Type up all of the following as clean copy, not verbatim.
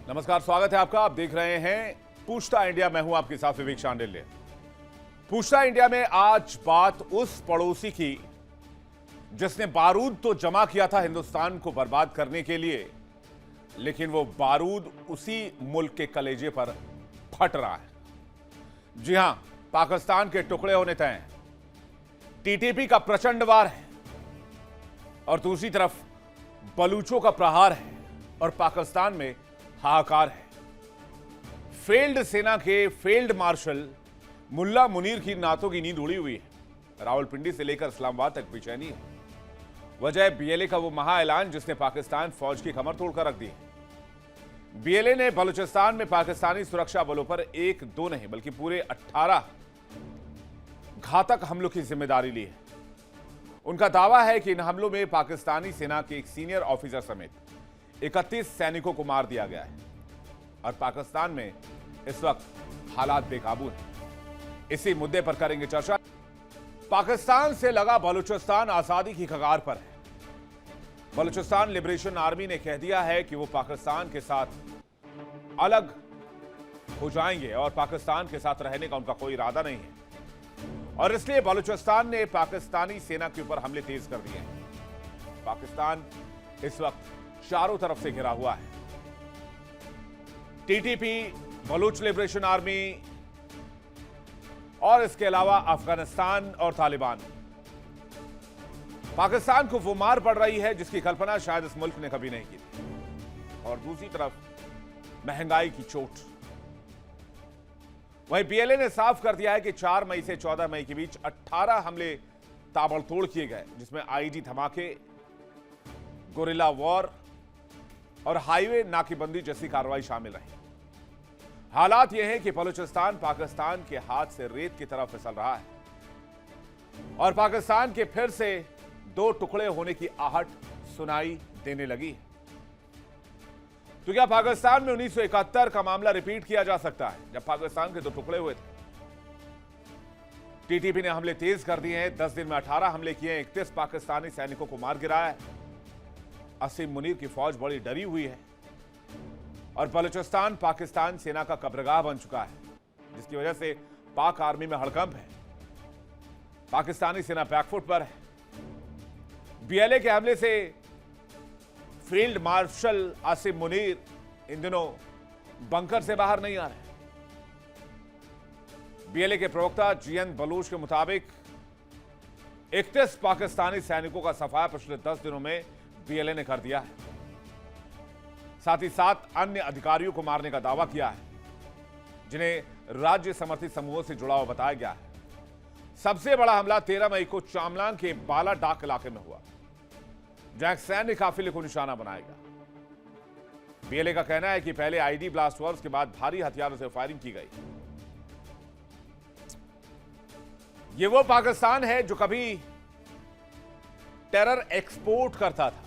नमस्कार, स्वागत है आपका। आप देख रहे हैं पूछता इंडिया। मैं हूं आपके साथ विवेक शांडिल्य। पूछता इंडिया में आज बात उस पड़ोसी की जिसने बारूद तो जमा किया था हिंदुस्तान को बर्बाद करने के लिए, लेकिन वो बारूद उसी मुल्क के कलेजे पर फट रहा है। जी हां, पाकिस्तान के टुकड़े होने तय हैं। टीटीपी का प्रचंड वार है और दूसरी तरफ बलूचों का प्रहार है और पाकिस्तान में हाहाकार है। फेल्ड सेना के फेल्ड मार्शल मुल्ला मुनीर की नातों की नींद उड़ी हुई है। रावलपिंडी से लेकर इस्लामाबाद तक बेचैनी है। वजह बीएलए का वो महा ऐलान जिसने पाकिस्तान फौज की कमर तोड़कर रख दी है। बीएलए ने बलूचिस्तान में पाकिस्तानी सुरक्षा बलों पर एक दो नहीं बल्कि पूरे 18 घातक हमलों की जिम्मेदारी ली है। उनका दावा है कि इन हमलों में पाकिस्तानी सेना के एक सीनियर ऑफिसर समेत 31 सैनिकों को मार दिया गया है और पाकिस्तान में इस वक्त हालात बेकाबू हैं। इसी मुद्दे पर करेंगे चर्चा। पाकिस्तान से लगा बलूचिस्तान आजादी की कगार पर है। बलूचिस्तान लिबरेशन आर्मी ने कह दिया है कि वो पाकिस्तान के साथ अलग हो जाएंगे और पाकिस्तान के साथ रहने का उनका कोई इरादा नहीं है और इसलिए बलूचिस्तान ने पाकिस्तानी सेना के ऊपर हमले तेज कर दिए हैं। पाकिस्तान इस वक्त चारों तरफ से घिरा हुआ है। टीटीपी, बलूच लिबरेशन आर्मी और इसके अलावा अफगानिस्तान और तालिबान। पाकिस्तान को वो मार पड़ रही है जिसकी कल्पना शायद इस मुल्क ने कभी नहीं की थी। और दूसरी तरफ महंगाई की चोट। वहीं बीएलए ने साफ कर दिया है कि 4 मई से 14 मई के बीच 18 हमले ताबड़तोड़ किए गए, जिसमें आईईडी धमाके, गोरिल्ला वॉर और हाईवे नाकेबंदी जैसी कार्रवाई शामिल रही। हालात यह है कि बलूचिस्तान पाकिस्तान के हाथ से रेत की तरफ फिसल रहा है और पाकिस्तान के फिर से 2 टुकड़े होने की आहट सुनाई देने लगी है। तो क्या पाकिस्तान में 1971 का मामला रिपीट किया जा सकता है जब पाकिस्तान के 2 टुकड़े हुए थे? टीटीपी ने हमले तेज कर दिए हैं। 10 दिन में 18 हमले किए हैं। 31 पाकिस्तानी सैनिकों को मार गिराया है। असीम मुनीर की फौज बड़ी डरी हुई है और बलूचिस्तान पाकिस्तान सेना का कब्रगाह बन चुका है, जिसकी वजह से पाक आर्मी में हड़कंप है। पाकिस्तानी सेना बैकफुट पर है। बीएलए के हमले से फील्ड मार्शल आसिम मुनीर इन दिनों बंकर से बाहर नहीं आ रहे। बीएलए के प्रवक्ता जीएन बलूच के मुताबिक 31 पाकिस्तानी सैनिकों का सफाया पिछले 10 दिनों में बीएलए ने कर दिया है। साथ ही 7 अन्य अधिकारियों को मारने का दावा किया है, जिन्हें राज्य समर्थित समूहों से जुड़ा हुआ बताया गया है। सबसे बड़ा हमला 13 मई को चामलांग के बाला डाक इलाके में हुआ, जहां सैन्य काफिले को निशाना बनाएगा। बीएलए का कहना है कि पहले आईडी ब्लास्ट हुआ, उसके बाद भारी हथियारों से फायरिंग की गई। यह वो पाकिस्तान है जो कभी टेरर एक्सपोर्ट करता था।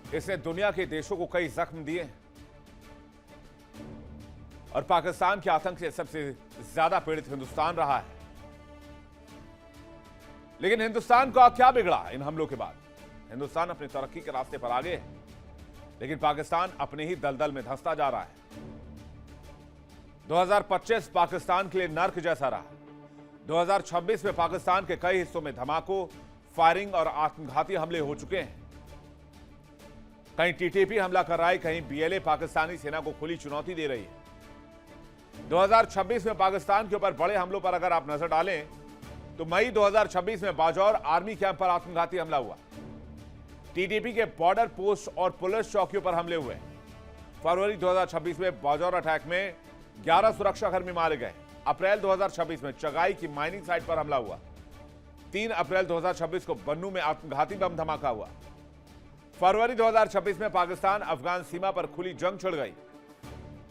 इसने दुनिया के देशों को कई जख्म दिए और पाकिस्तान के आतंक से सबसे ज्यादा पीड़ित हिंदुस्तान रहा है। लेकिन हिंदुस्तान का क्या बिगड़ा इन हमलों के बाद? हिंदुस्तान अपनी तरक्की के रास्ते पर आगे है, लेकिन पाकिस्तान अपने ही दलदल में धंसता जा रहा है। 2025 पाकिस्तान के लिए नर्क जैसा रहा। 2026 में पाकिस्तान के कई हिस्सों में धमाकों, फायरिंग और आत्मघाती हमले हो चुके हैं। कहीं टीटीपी हमला कर रहा है, कहीं बीएलए पाकिस्तानी सेना को खुली चुनौती दे रही है। 2026 में पाकिस्तान के ऊपर बड़े हमलों पर अगर आप नजर डालें तो मई 2026 में बाजौर आर्मी कैंप पर आत्मघाती हमला हुआ। टीटीपी के बॉर्डर पोस्ट और पुलिस चौकियों पर हमले हुए। फरवरी 2026 में बाजौर अटैक में 11 सुरक्षाकर्मी मारे गए। अप्रैल 2026 में चगाई की माइनिंग साइट पर हमला हुआ। 3 अप्रैल 2026 को बन्नू में आत्मघाती बम धमाका हुआ। फरवरी 2026 में पाकिस्तान अफगान सीमा पर खुली जंग छिड़ गई।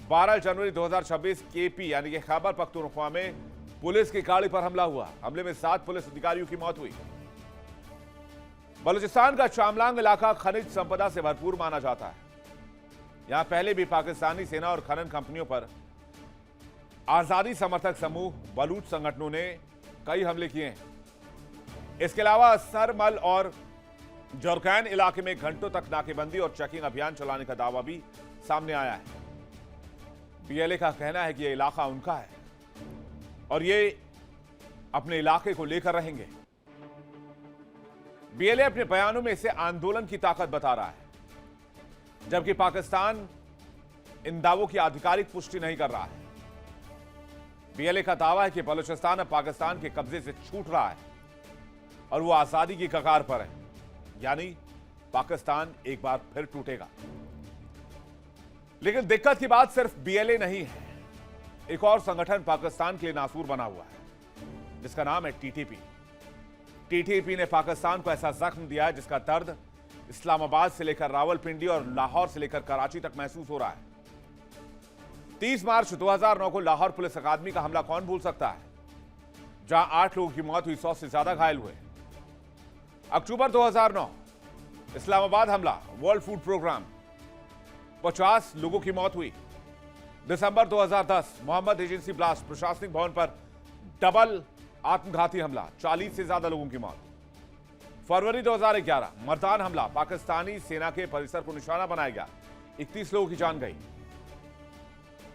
12 जनवरी 2026 केपी यानी कि खैबर पख्तूनख्वा में पुलिस की गाड़ी पर हमला हुआ। हमले में 7 पुलिस अधिकारियों की मौत हुई। बलूचिस्तान का चामलांग इलाका खनिज संपदा से भरपूर माना जाता है। यहां पहले भी पाकिस्तानी सेना और खनन कंपनियों पर आजादी समर्थक समूह बलूच संगठनों ने कई हमले किए हैं। इसके अलावा सरमल और जरकैन इलाके में घंटों तक नाकेबंदी और चेकिंग अभियान चलाने का दावा भी सामने आया है। बीएलए का कहना है कि यह इलाका उनका है और ये अपने इलाके को लेकर रहेंगे। बीएलए अपने बयानों में इसे आंदोलन की ताकत बता रहा है, जबकि पाकिस्तान इन दावों की आधिकारिक पुष्टि नहीं कर रहा है। बीएलए का दावा है कि बलूचिस्तान अब पाकिस्तान के कब्जे से छूट रहा है और वो आजादी की कगार पर है, यानी पाकिस्तान एक बार फिर टूटेगा। लेकिन दिक्कत की बात सिर्फ बीएलए नहीं है। एक और संगठन पाकिस्तान के लिए नासूर बना हुआ है, जिसका नाम है टीटीपी। टीटीपी ने पाकिस्तान को ऐसा जख्म दिया है जिसका दर्द इस्लामाबाद से लेकर रावलपिंडी और लाहौर से लेकर कराची तक महसूस हो रहा है। 30 मार्च 2009 को लाहौर पुलिस अकादमी का हमला कौन भूल सकता है, जहां 8 लोगों की मौत हुई, 100 से ज्यादा घायल हुए। अक्टूबर 2009 इस्लामाबाद हमला, वर्ल्ड फूड प्रोग्राम, 50 लोगों की मौत हुई। दिसंबर 2010 मोहम्मद एजेंसी ब्लास्ट, प्रशासनिक भवन पर डबल आत्मघाती हमला, 40 से ज्यादा लोगों की मौत। फरवरी 2011 मर्दान हमला, पाकिस्तानी सेना के परिसर को निशाना बनाया गया, 31 लोगों की जान गई।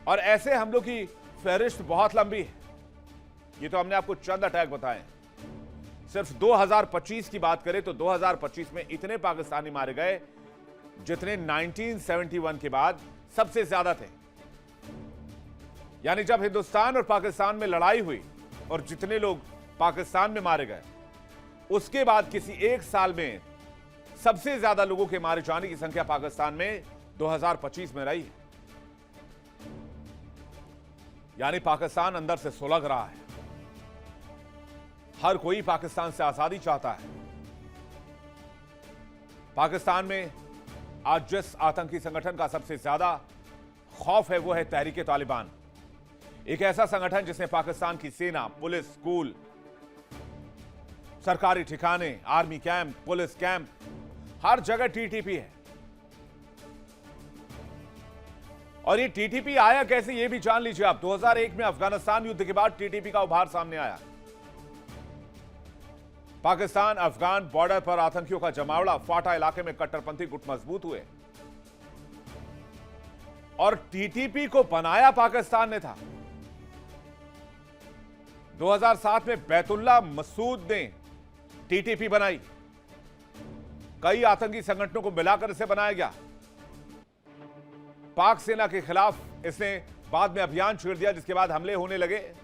और ऐसे हमलों की फहरिस्त बहुत लंबी है। ये तो हमने आपको चंद अटैक बताए। सिर्फ 2025 की बात करें तो 2025 में इतने पाकिस्तानी मारे गए जितने 1971 के बाद सबसे ज्यादा थे। यानी जब हिंदुस्तान और पाकिस्तान में लड़ाई हुई और जितने लोग पाकिस्तान में मारे गए, उसके बाद किसी एक साल में सबसे ज्यादा लोगों के मारे जाने की संख्या पाकिस्तान में 2025 में रही है। यानी पाकिस्तान अंदर से सुलग रहा है। हर कोई पाकिस्तान से आजादी चाहता है। पाकिस्तान में आज जिस आतंकी संगठन का सबसे ज्यादा खौफ है वो है तहरीके तालिबान। एक ऐसा संगठन जिसने पाकिस्तान की सेना, पुलिस, स्कूल, सरकारी ठिकाने, आर्मी कैंप, पुलिस कैंप, हर जगह टीटीपी है। और ये टीटीपी आया कैसे ये भी जान लीजिए आप। 2001 में अफगानिस्तान युद्ध के बाद टीटीपी का उभार सामने आया। पाकिस्तान अफगान बॉर्डर पर आतंकियों का जमावड़ा, फाटा इलाके में कट्टरपंथी गुट मजबूत हुए और टीटीपी को बनाया पाकिस्तान ने था। 2007 में बैतुल्ला मसूद ने टीटीपी बनाई। कई आतंकी संगठनों को मिलाकर इसे बनाया गया। पाक सेना के खिलाफ इसने बाद में अभियान छेड़ दिया, जिसके बाद हमले होने लगे।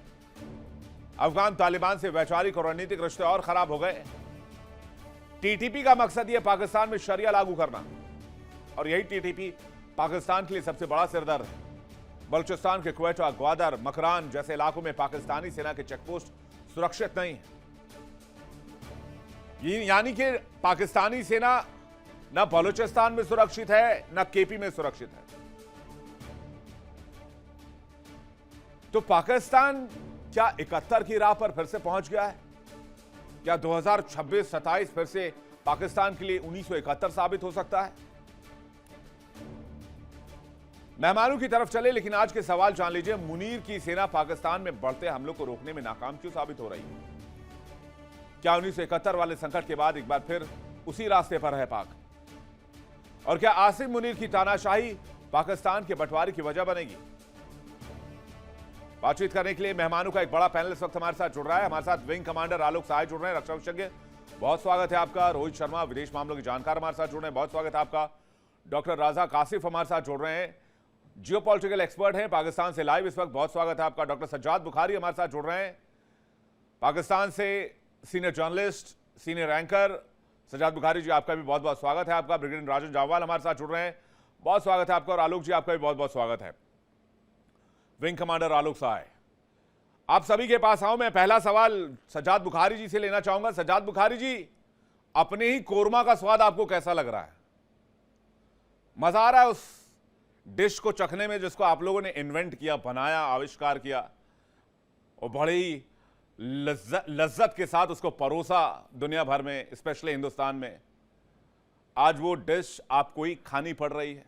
अफगान तालिबान से वैचारिक और रणनीतिक रिश्ते और खराब हो गए। टीटीपी का मकसद यह पाकिस्तान में शरिया लागू करना, और यही टीटीपी पाकिस्तान के लिए सबसे बड़ा सिरदर्द है। बलूचिस्तान के क्वेटा, ग्वादर, मकरान जैसे इलाकों में पाकिस्तानी सेना के चेकपोस्ट सुरक्षित नहीं है। यानी कि पाकिस्तानी सेना न बलूचिस्तान में सुरक्षित है न केपी में सुरक्षित है। तो पाकिस्तान क्या 71 की राह पर फिर से पहुंच गया है? क्या 2026-27 फिर से पाकिस्तान के लिए 1971 साबित हो सकता है? मेहमानों की तरफ चले, लेकिन आज के सवाल जान लीजिए। मुनीर की सेना पाकिस्तान में बढ़ते हमलों को रोकने में नाकाम क्यों साबित हो रही है? क्या 1971 वाले संकट के बाद एक बार फिर उसी रास्ते पर है पाक? और क्या आसिम मुनीर की तानाशाही पाकिस्तान के बंटवारे की वजह बनेगी? बातचीत करने के लिए मेहमानों का एक बड़ा पैनल इस वक्त हमारे साथ जुड़ रहा है। हमारे साथ विंग कमांडर आलोक सहाय जुड़ रहे हैं, रक्षा विशेषज्ञ, बहुत स्वागत है आपका। रोहित शर्मा, विदेश मामलों के जानकार, हमारे साथ जुड़ रहे हैं, बहुत स्वागत है आपका। डॉक्टर राजा कासिफ हमारे साथ जुड़ रहे हैं, जियोपॉलिटिकल एक्सपर्ट हैं, पाकिस्तान से लाइव इस वक्त, बहुत स्वागत है आपका। डॉक्टर सज्जाद बुखारी हमारे साथ जुड़ रहे हैं, पाकिस्तान से senior journalist, senior anchor. Sajjad Bukhari ji, आपका भी बहुत बहुत स्वागत है आपका। ब्रिगेडियर राजन जावाल हमारे साथ जुड़ रहे हैं, बहुत स्वागत है आपका। और आलोक जी, आपका भी बहुत बहुत स्वागत है। विंग कमांडर आलोक सहाय, आप सभी के पास आऊं। मैं पहला सवाल सज्जाद बुखारी जी से लेना चाहूंगा। सज्जाद बुखारी जी, अपने ही कोरमा का स्वाद आपको कैसा लग रहा है? मजा आ रहा है उस डिश को चखने में जिसको आप लोगों ने इन्वेंट किया, बनाया, आविष्कार किया और बड़े ही लज्जत के साथ उसको परोसा दुनिया भर में, स्पेशली हिंदुस्तान में। आज वो डिश आपको ही खानी पड़ रही है।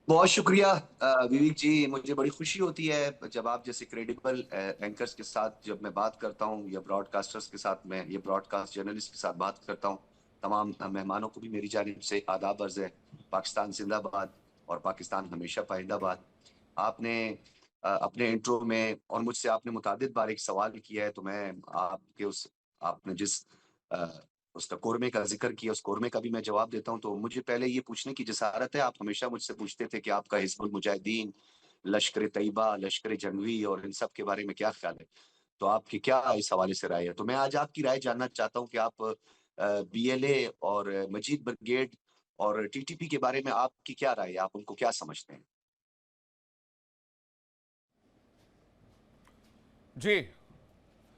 बहुत शुक्रिया विवेक जी। मुझे बड़ी खुशी होती है जब आप जैसे क्रेडिबल एंकर्स के साथ जब मैं बात करता हूं, या ब्रॉडकास्टर्स के साथ, मैं ये ब्रॉडकास्ट जर्नलिस्ट के साथ बात करता हूं। तमाम मेहमानों को भी मेरी जानिब से आदाब अर्ज है। पाकिस्तान जिंदाबाद और पाकिस्तान हमेशा पाइंदाबाद। आपने अपने इंट्रो में और मुझसे आपने मुतादिद बार एक सवाल किया है, तो मैं आपके उस आपने जिस अ, उसका कोरमे का ज़िक्र किया, उस कोरमे का भी मैं जवाब देता हूँ। तो मुझे पहले ये पूछने की जसारत है, आप हमेशा मुझसे पूछते थे कि आपका हिज़्बुल मुजाहिदीन, लश्कर-ए-तैयबा, लश्कर-ए-जंगवी और इन सब के बारे में क्या ख़्याल है? तो आपकी क्या इस हवाले से राय है? तो मैं आज आपकी राय जानना चाहता हूँ कि आप बीएलए और मजीद ब्रिगेड और टीटीपी के बारे में आपकी क्या राय है? आप उनको क्या समझते हैं? जी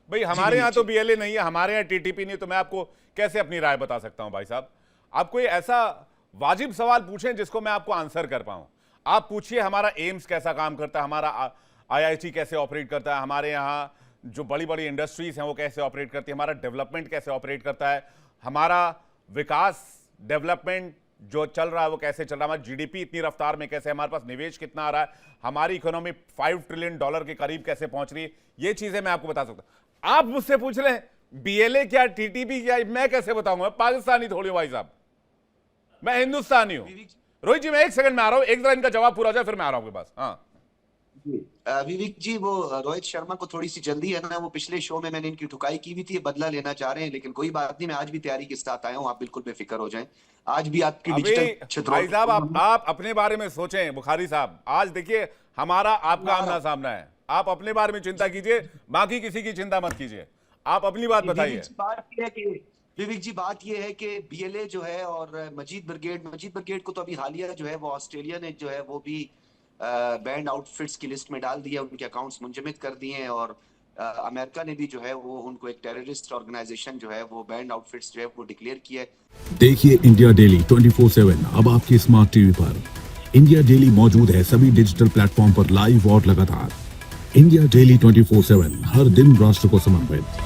भाई, जी, हमारे विवेक यहाँ तो जी। बीएलए नहीं है, हमारे यहाँ टीटीपी नहीं, तो मैं आपको कैसे अपनी राय बता सकता हूं भाई साहब। आप कोई ऐसा वाजिब सवाल पूछें जिसको मैं आपको आंसर कर पाऊं। आप पूछिए हमारा एम्स कैसा काम करता है, हमारा आईआईटी कैसे ऑपरेट करता है, हमारे यहाँ जो बड़ी बड़ी इंडस्ट्रीज हैं वो कैसे ऑपरेट करती है, हमारा डेवलपमेंट कैसे ऑपरेट करता है, हमारा विकास डेवलपमेंट जो चल रहा है वो कैसे चल रहा है, हमारी जीडीपी इतनी रफ्तार में कैसे, हमारे पास निवेश कितना आ रहा है, हमारी इकोनॉमी $5 ट्रिलियन के करीब कैसे पहुंच रही है, ये चीजें मैं आपको बता सकता हूं। आप मुझसे पूछ लें बीएलए क्या, टीटीपी क्या, मैं कैसे बताऊंगा? मैं पाकिस्तानी थोड़ी हूं भाई साहब, मैं हिंदुस्तानी हूं। विवेक जी। रोहित जी, मैं एक सेकंड में आ रहा हूं, एक जरा इनका जवाब पूरा हो जाए फिर मैं आ रहा हूं आपके पास। हाँ जी। विवेक जी, वो रोहित शर्मा को थोड़ी सी जल्दी है ना, वो पिछले शो में मैंने इनकी ठुकाई की भी थी, बदला लेना चाह रहे हैं, लेकिन कोई बात नहीं, मैं आज भी तैयारी के साथ आया हूँ, आप बिल्कुल बेफिक्र हो जाएं। आज भी आपकी अभी डिजिटल छिद्रों भाई साहब, आप अपने बारे में सोचें बुखारी साहब। आज देखिए हमारा आपका आमना सामना है, आप अपने बारे में चिंता कीजिए, बाकी किसी की चिंता मत कीजिए। आप अपनी बात विवेक बताइए। जी, बात ये है कि विवेक जी, बात ये है कि बीएलए जो है और मजीद ब्रिगेड को तो अभी हालिया जो है वो ऑस्ट्रेलिया ने जो है वो भी बैंड आउटफिट्स की लिस्ट में डाल दिया, उनके अकाउंट्स मुंजमद कर दिए हैं, और अमेरिका ने भी जो है वो उनको एक टेररिस्ट ऑर्गेनाइजेशन जो है वो बैंड आउटफिट्स जो है वो डिक्लेयर किया है। देखिए इंडिया डेली 24/7 अब आपकी स्मार्ट टीवी पर। इंडिया डेली मौजूद है सभी डिजिटल प्लेटफॉर्म पर लाइव और लगातार। इंडिया डेली 24/7 हर दिन राष्ट्र को समर्पित।